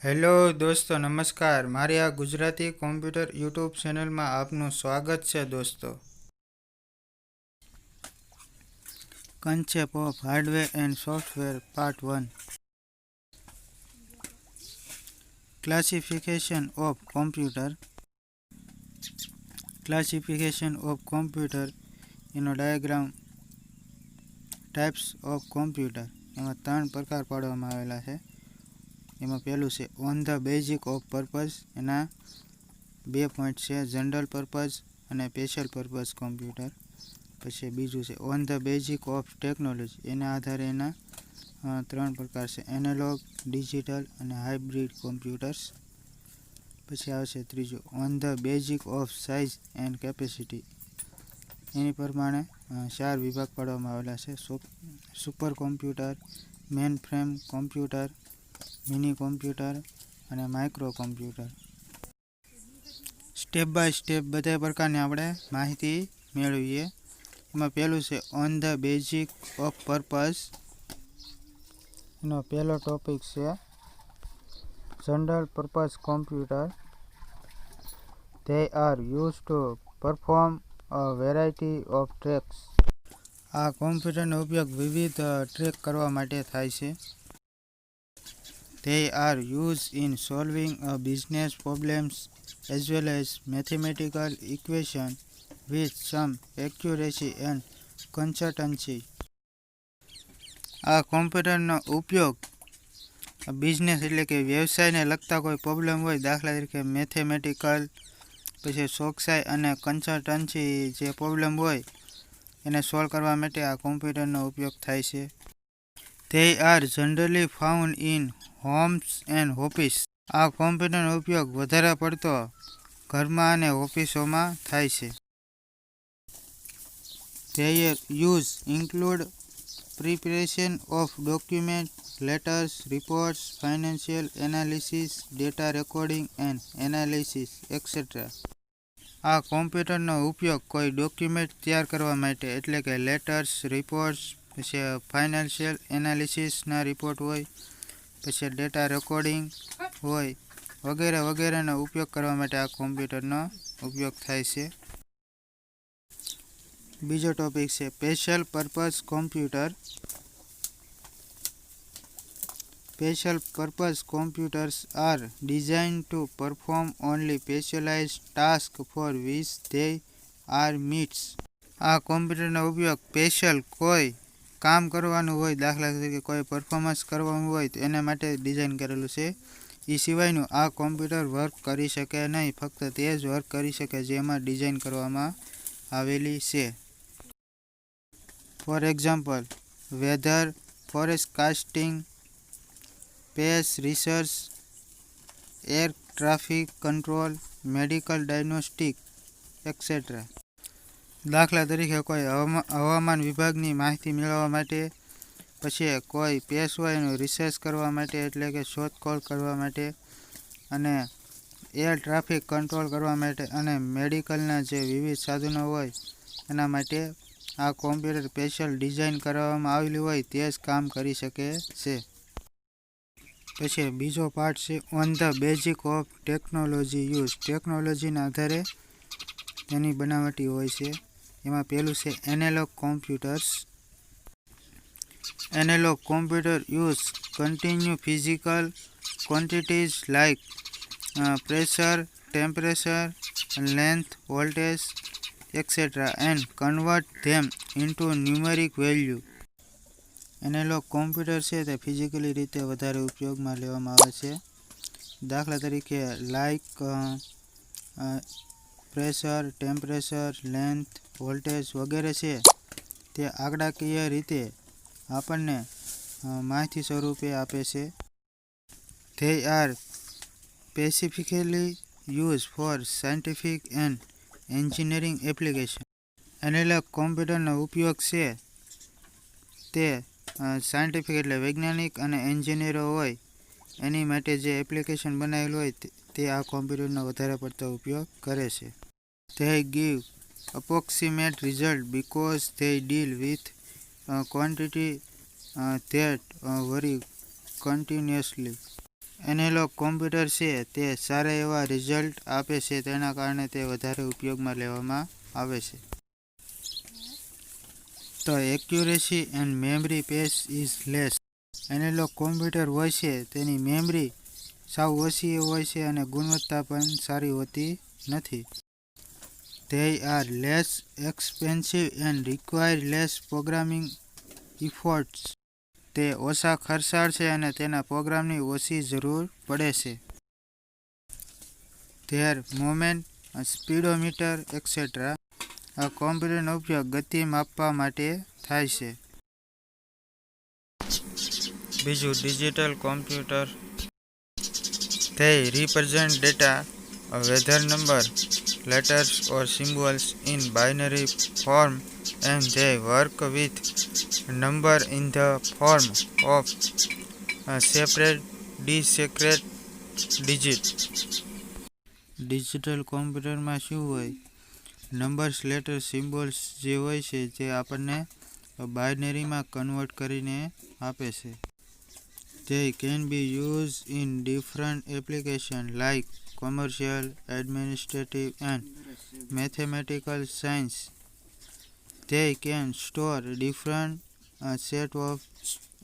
Hello દોસ્તો, નમસ્કાર. મારી આ ગુજરાતી કોમ્પ્યુટર યુટ્યુબ ચેનલમાં આપનું સ્વાગત છે. દોસ્તો, concept of hardware and software part 1. Classification of computer. Classification of computer એનો ડાયાગ્રામ. Types of computer. એમાં 3 પ્રકાર પાડવામાં આવેલા છે. એમાં પહેલું છે on the basic of purpose. એના 2 પોઈન્ટ છે, જનરલ પર્પઝ અને સ્પેશિયલ પર્પઝ કોમ્પ્યુટર. પછી બીજું છે on the basic of technology. એના આધારે એના 3 પ્રકાર છે, એનાલોગ, ડિજિટલ અને હાઇબ્રિડ કોમ્પ્યુટર્સ. પછી આવશે ત્રીજું on the basic of size and capacity. એની પ્રમાણે 4 વિભાગ પાડવામાં આવેલા છે, super computer, main frame computer, mini computer અને micro computer. Step by step બધા પ્રકારની આપણે માહિતી મેળવીએ. એમાં પહેલું છે on the basic of purpose. એનો પહેલો ટોપિક છે general purpose computer. They are used to perform a variety of tasks. આ કોમ્પ્યુટરનો ઉપયોગ વિવિધ ટ્રેક કરવા માટે થાય છે. They are used in solving a business problems as well as mathematical equation with some accuracy and consistency. આ કોમ્પ્યુટરનો ઉપયોગ business એટલે કે વ્યવસાયને લગતા કોઈ પ્રોબ્લેમ હોય, દાખલા તરીકે મેથેમેટિકલ, પછી ચોકસાઈ અને કન્સલ્ટન્સી જે પ્રોબ્લેમ હોય એને સોલ્વ કરવા માટે આ કોમ્પ્યુટરનો ઉપયોગ થાય છે. They are generally found in homes and office. આ કોમ્પ્યુટરનો ઉપયોગ વધારે પડતો ઘરમાં અને ઓફિસોમાં થાય છે. Their use include preparation of documents, letters, reports, financial analysis, data recording and analysis, etc. આ કોમ્પ્યુટરનો ઉપયોગ કોઈ ડોક્યુમેન્ટ તૈયાર કરવા માટે એટલે કે લેટર્સ, રિપોર્ટ્સ, પછી ફાઇનાન્શિયલ એનાલિસિસના રિપોર્ટ હોય, પછી ડેટા રેકોર્ડિંગ હોય વગેરે વગેરેનો ઉપયોગ કરવા માટે આ કોમ્પ્યુટરનો ઉપયોગ થાય છે. બીજો ટોપિક છે special purpose computer. Special purpose computers are designed to perform only specialized tasks for which they are meets. આ કોમ્પ્યુટરનો ઉપયોગ સ્પેશિયલ કોઈ કામ કરવાનું હોય, દાખલા તરીકે કોઈ પરફોર્મન્સ કરવાનું હોય તો એના માટે ડિઝાઇન કરેલું છે. એ સિવાયનું આ કોમ્પ્યુટર વર્ક કરી શકે નહીં, ફક્ત તે જ વર્ક કરી શકે જેમાં ડિઝાઇન કરવામાં આવેલી છે. For example, weather forecasting, space research, air traffic control, medical diagnostic, etcetera. દાખલા તરીકે કોઈ હવામાન વિભાગની માહિતી મેળવવા માટે, પછી કોઈ સ્પેસ હોય એનું રિસર્ચ કરવા માટે એટલે કે શોધખોળ કરવા માટે, અને એર ટ્રાફિક કંટ્રોલ કરવા માટે, અને મેડિકલના જે વિવિધ સાધનો હોય એના માટે આ કોમ્પ્યુટર સ્પેશિયલ ડિઝાઇન કરવામાં આવેલું હોય તે જ કામ કરી શકે છે. પછી બીજો પાર્ટ છે on the basic of technology use. ટેકનોલોજીના આધારે તેની બનાવટી હોય છે. એમાં પહેલું છે analog computers. Analog computer use continue physical quantities like pressure, temperature, length, voltage, etc. and convert them into numeric value. Analog computer છે તે ફિઝિકલી રીતે વધારે ઉપયોગમાં લેવામાં આવે છે. દાખલા તરીકે like pressure, temperature, length, voltage વગેરે છે તે આંકડાકીય રીતે આપણને માહિતી સ્વરૂપે આપે છે. They are specifically used for scientific and engineering application. Analog કોમ્પ્યુટરનો ઉપયોગ છે તે સાયન્ટિફિક એટલે વૈજ્ઞાનિક અને એન્જિનિયરો હોય એની માટે જે એપ્લિકેશન બનાવેલું હોય તે આ કોમ્પ્યુટરનો વધારે પડતો ઉપયોગ કરે છે. They give approximate result because they deal with quantity that vary continuously. Analogue computer છે તે સારા એવા રિઝલ્ટ આપે છે, તેના કારણે તે વધારે ઉપયોગમાં લેવામાં આવે છે. The accuracy and memory pace is less. Analogue computer હોય છે તેની મેમરી સાવ ઓછી હોય છે અને ગુણવત્તા પણ સારી હોતી નથી. They are less expensive and require less programming efforts. તે ઓછા ખર્ચાળ છે અને તેના પ્રોગ્રામની ઓછી જરૂર પડે છે. Their moment, speedometer, etc. આ કોમ્પ્યુટરનો ઉપયોગ ગતિ માપવા માટે થાય છે. બીજું digital computer. They represent data, a weather number, letters or symbols in binary form, and they work with number in the form of separate discrete digits. Digital કોમ્પ્યુટરમાં શું હોય? નંબર્સ, લેટર, સિમ્બોલ્સ જે હોય છે જે આપણને બાઇનરીમાં કન્વર્ટ કરીને આપે છે. They can be used in different applications like commercial, administrative, and mathematical science. They can store different set of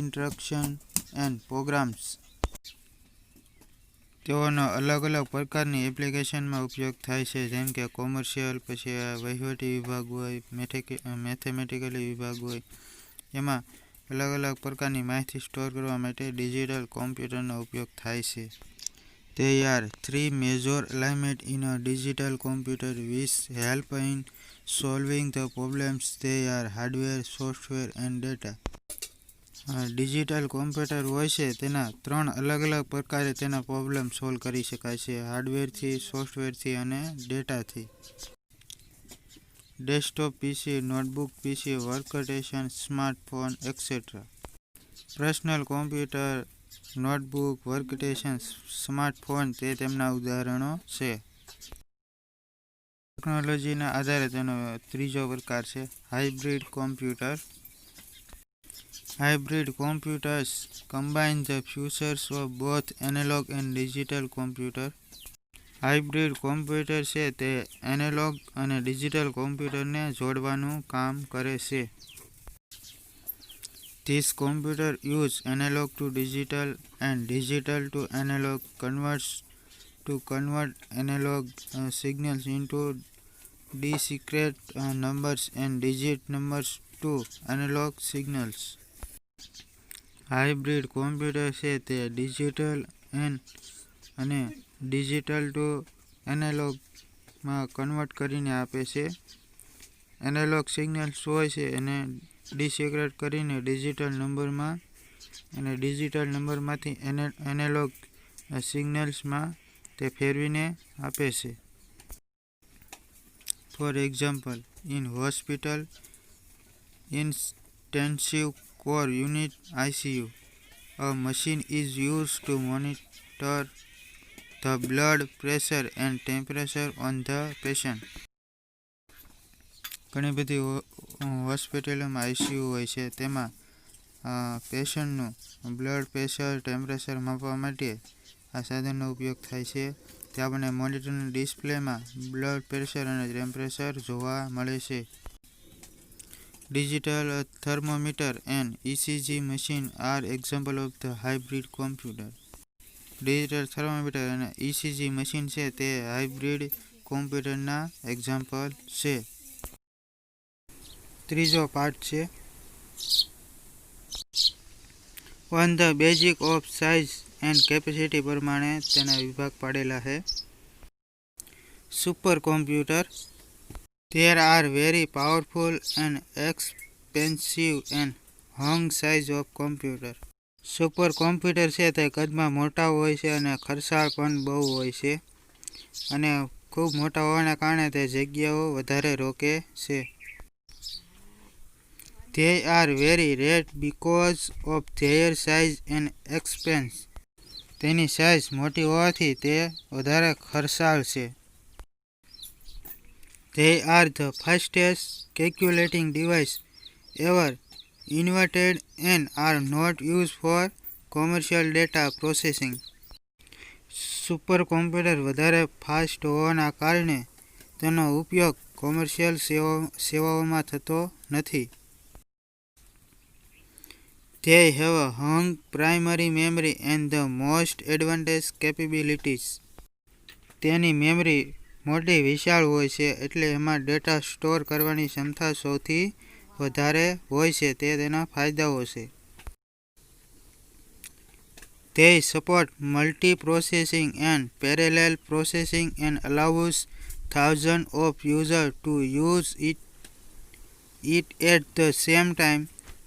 instructions and programs. તેઓનો અલગ અલગ પ્રકારની એપ્લિકેશનમાં ઉપયોગ થાય છે, જેમ કે કોમર્શિયલ, પછી વહીવટી વિભાગ હોય, મેથેમેટિકલી વિભાગ હોય. એમાં અલગ અલગ પ્રકારની માહિતી સ્ટોર કરવા માટે ડિજિટલ કોમ્પ્યુટરનો ઉપયોગ થાય છે. There are three major elements in a digital computer which help in solving the problems. They are hardware, software, and data. Digital computer હોય છે તેના ત્રણ અલગ અલગ પ્રકારે તેના પ્રોબ્લેમ સોલ્વ કરી શકાય છે, હાર્ડવેરથી, સોફ્ટવેરથી અને ડેટાથી. Desktop PC, notebook PC, workstation, smartphone, etcetera. Personal computer, notebook, workstation, smartphone તે તેમના ઉદાહરણો છે. ટેકનોલોજીના આધારે તેનો ત્રીજો પ્રકાર છે hybrid computer. Hybrid computers combine the features of both analog and digital computer. Hybrid computer છે તે એનાલોગ અને ડિજિટલ કોમ્પ્યુટરને જોડવાનું કામ કરે છે. This computer use analog to digital and digital to analog converts to convert analog signals into discrete numbers and digit numbers to analog signals. Hybrid computer છે તે digital અને ડિજિટલ ટુ એનાલોગમાં કન્વર્ટ કરીને આપે છે. એનાલોગ સિગ્નલ્સ હોય છે એને ડિસેક્રેટ કરીને ડિજિટલ નંબરમાં અને ડિજિટલ નંબરમાંથી એનાલોગ સિગ્નલ્સમાં તે ફેરવીને આપે છે. For example, in hospital intensive care unit ICU, a machine is used to monitor the blood pressure and temperature on the patient. ઘણી બધી હોસ્પિટલોમાં ICU હોય છે, તેમાં પેશન્ટનું બ્લડ પ્રેશર, ટેમ્પરેચર માપવા માટે આ સાધનનો ઉપયોગ થાય છે. તે આપણને મોનિટરના ડિસ્પ્લેમાં બ્લડ પ્રેશર અને ટેમ્પરેચર જોવા મળે છે. Digital thermometer and ECG machine are example of the hybrid computer. Digital thermometer અને ECG મશીન છે તે હાઇબ્રિડ કોમ્પ્યુટરના એક્ઝામ્પલ છે. ત્રીજો પાર્ટ છે on the basic of size and capacity પ્રમાણે તેના વિભાગ પાડેલા છે. Super computer. There are very powerful and expensive and hung size of computer. Super computer છે તે કદમાં મોટા હોય છે અને ખર્ચાળ પણ બહુ હોય છે અને ખૂબ મોટા હોવાના કારણે તે જગ્યાઓ વધારે રોકે છે. They are very rare because of their size and expense. તેની સાઇઝ મોટી હોવાથી તે વધારે ખર્ચાળ છે. They are the fastest calculating device ever invented and are not used for commercial data processing. Super computer વધારે ફાસ્ટ હોવાના કારણે તેનો ઉપયોગ કોમર્શિયલ સેવાઓમાં થતો નથી. They have a hung primary memory and the most advanced capabilities. તેની memory મોટી વિશાળ હોય છે, એટલે એમાં ડેટા સ્ટોર કરવાની ક્ષમતા સૌથી વધારે હોય છે. તે તેના ફાયદાઓ છે. They support multiprocessing and parallel processing and allows thousands of users to use it at the same time.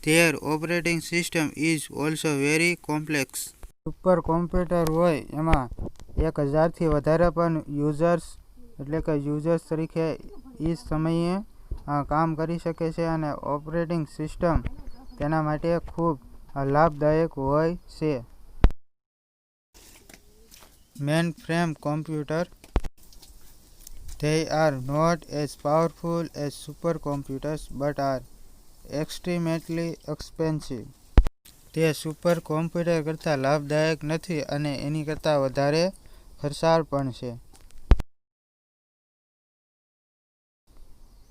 Their operating system is also very complex. Super computer હોય એમાં 1000થી વધારે પણ યુઝર્સ તરીકે એ સમયે કામ કરી શકે છે અને ઓપરેટિંગ સિસ્ટમ તેના માટે ખૂબ લાભદાયક હોય છે. મેનફ્રેમ computer. They are not as powerful as supercomputers but are extremely expensive. તે સુપર કોમ્પ્યુટર કરતાં લાભદાયક નથી અને એની કરતાં વધારે ખર્ચાળ પણ છે.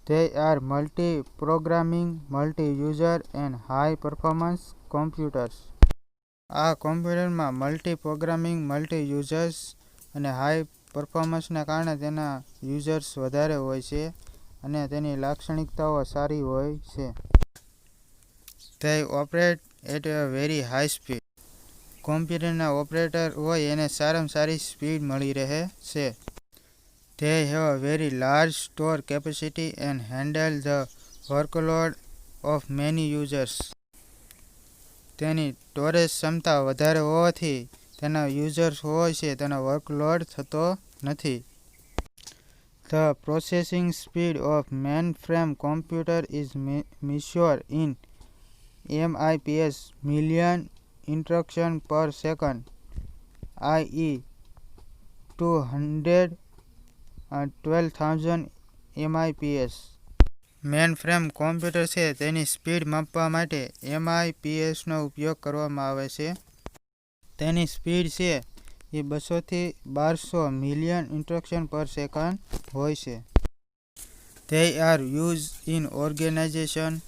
They are multi-programming, multi-user and high-performance computers. આ કોમ્પ્યુટરમાં મલ્ટી-પ્રોગ્રામિંગ, મલ્ટી-યુઝર્સ અને હાઈ પરફોર્મન્સના કારણે તેના યુઝર્સ વધારે હોય છે અને તેની લાક્ષણિકતાઓ સારી હોય છે. They operate at a very high speed. કોમ્પ્યુટરના ઓપરેટર હોય એને સારામાં સારી સ્પીડ મળી રહે છે. They have a very large store capacity and handle the workload of many users. તેની સ્ટોરેજ ક્ષમતા વધારે હોવાથી તેના યુઝર્સ હોય છે તેનો વર્કલોડ થતો નથી. The processing speed of mainframe computer is measured in MIPS, million instructions per second, i.e. 212,000 MIPS. મેનફ્રેમ computer છે તેની સ્પીડ માપવા માટે MIPSનો ઉપયોગ કરવામાં આવે છે. તેની સ્પીડ છે એ 200થી 1200 મિલિયન ઇન્સ્ટ્રક્શન પર સેકન્ડ હોય છે. They are used in organizations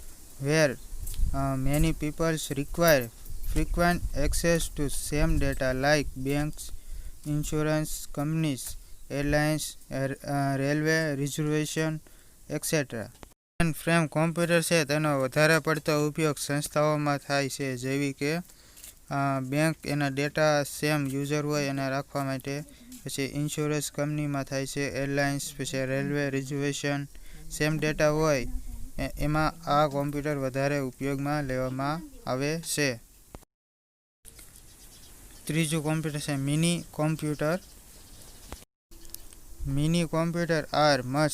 where many people require frequent access to same data like banks, insurance companies, airlines, railway reservation, etc. Mainframe computer છે તેનો વધારે પડતો ઉપયોગ સંસ્થાઓમાં થાય છે, જેવી કે બેંક એના ડેટા સેમ યુઝર હોય એને રાખવા માટે, પછી ઇન્સ્યોરન્સ કંપનીમાં થાય છે, એરલાઇન્સ, પછી રેલવે રિઝર્વેશન સેમ ડેટા હોય એમાં આ કોમ્પ્યુટર વધારે ઉપયોગમાં લેવામાં આવે છે. ત્રીજું કોમ્પ્યુટર છે mini computer. Mini computer are much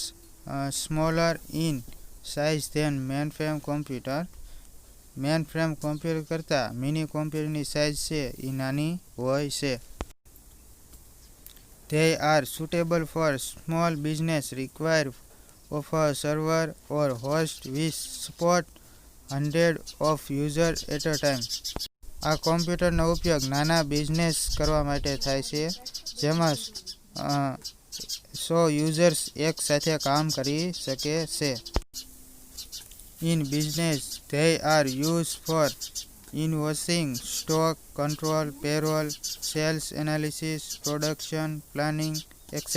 smaller in size than mainframe computer. Mainframe computer કરતાં મિની કોમ્પ્યુટરની સાઇઝ છે એ નાની હોય છે. They are suitable for small business require of a server or host which support hundreds of users at a time. આ કોમ્પ્યુટરનો ઉપયોગ નાના બિઝનેસ કરવા માટે થાય છે, જેમાં 100 યુઝર્સ એક સાથે કામ કરી શકે છે. In business, they are used for invoicing, stock control, payroll, sales analysis, production planning, etc.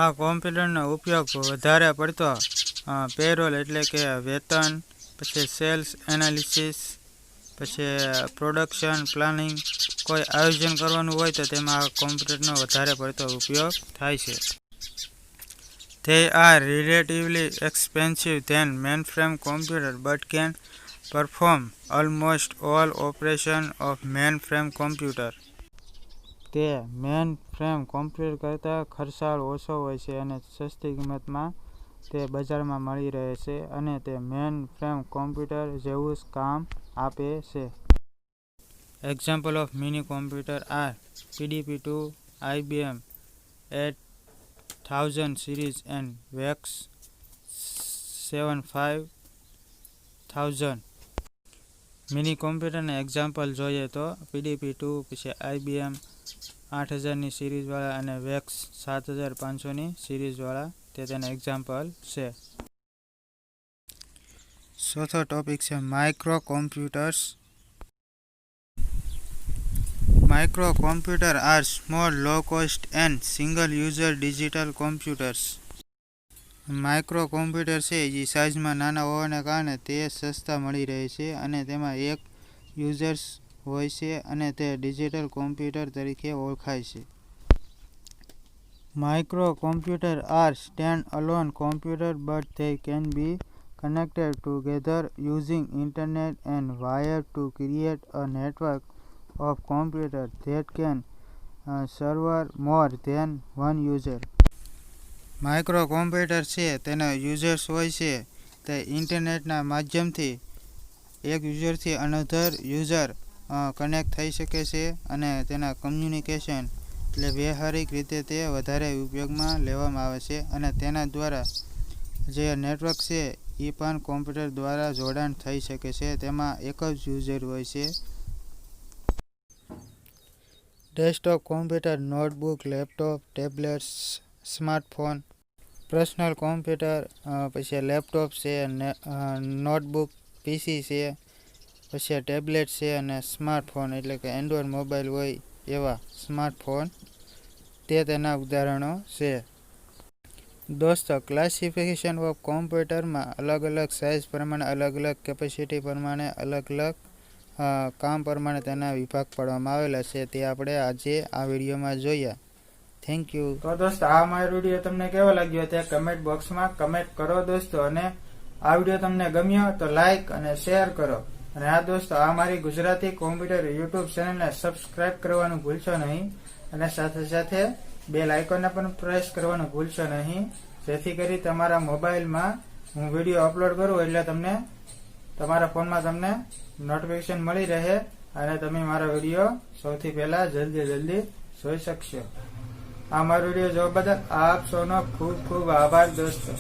આ કોમ્પ્યુટરનો ઉપયોગ વધારે પડતો પેરોલ એટલે કે વેતન, પછી સેલ્સ એનાલિસિસ, પછી પ્રોડક્શન પ્લાનિંગ, કોઈ આયોજન કરવાનું હોય તો તેમાં આ કોમ્પ્યુટરનો વધારે પડતો ઉપયોગ થાય છે. They are relatively expensive than mainframe computer but can perform almost all operations of mainframe computer. તે મેનફ્રેમ કોમ્પ્યુટર કરતાં ખર્ચાળ ઓછો હોય છે અને સસ્તી કિંમતમાં તે બજારમાં મળી રહે છે અને તે મેનફ્રેમ કોમ્પ્યુટર જેવું જ કામ આપે છે. Example of mini computer are PDP-2, IBM 8000 series and VEX 75000. Mini કોમ્પ્યુટરના એક્ઝામ્પલ જોઈએ તો PDP-2, પછી IBM 8000ની સિરીઝવાળા અને વેક્સ 7500ની સિરીઝવાળા તે તેના એક્ઝામ્પલ છે. ચોથો ટોપિક છે micro computers. Micro computer are small, low cost and single user digital computers. Micro computer છે જે સાઇઝમાં નાના હોવાને કારણે તે સસ્તા મળી રહે છે અને તેમાં એક યુઝર્સ હોય છે અને તે ડિજિટલ કોમ્પ્યુટર તરીકે ઓળખાય છે. Micro computer are stand alone computer but they can be connected together using internet and wire to create a network of computers that can serve more than one user. Micro computer છે તેના users હોય છે તે ઇન્ટરનેટના માધ્યમથી એક યુઝરથી another user connect થઈ શકે છે અને તેના કમ્યુનિકેશન એટલે વ્યવહારિક રીતે તે વધારે ઉપયોગમાં લેવામાં આવે છે અને તેના દ્વારા જે નેટવર્ક છે એ પણ કોમ્પ્યુટર દ્વારા જોડાણ થઈ શકે છે. તેમાં એક જ યુઝર હોય છે. Desktop computer, notebook, laptop, tablets, smartphone. Personal computer, પછી લેપટોપ છે, નોટબુક, PC છે, પછી ટેબ્લેટ છે અને સ્માર્ટફોન એટલે કે એન્ડ્રોઇડ મોબાઈલ હોય એવા સ્માર્ટફોન તે તેના ઉદાહરણો છે. દોસ્તો, ક્લાસિફિકેશન ઓફ કોમ્પ્યુટરમાં અલગ અલગ સાઇઝ પ્રમાણે, અલગ અલગ કેપેસિટી પ્રમાણે, અલગ અલગ કામ પ્રમાણે તેના વિભાગ પાડવામાં આવેલા છે. તે આપણે આજે આ વિડીયોમાં જોયા. Thank you. તો દોસ્તો, આ મારો વિડીયો તમને કેવો લાગ્યો તે કમેન્ટ બોક્સમાં કમેન્ટ કરો દોસ્તો, અને આ વિડીયો તમને ગમ્યો તો લાઈક અને શેર કરો. અને આ દોસ્તો, આ મારી ગુજરાતી કોમ્પ્યુટર યુટ્યુબ ચેનલને સબસ્ક્રાઇબ કરવાનું ભૂલશો નહીં અને સાથે સાથે બેલ આઇકોનને પણ પ્રેસ કરવાનું ભૂલશો નહીં, જેથી કરી તમારા મોબાઈલમાં હું વિડીયો અપલોડ કરું એટલે તમને તમારા ફોનમાં તમને નોટિફિકેશન મળી રહે અને તમે મારા વિડીયો સૌથી પહેલા જલ્દી જોઈ શકશો. આ મારો વિડીયો જોવા બદલ આપ સૌનો ખૂબ ખૂબ આભાર દોસ્તો.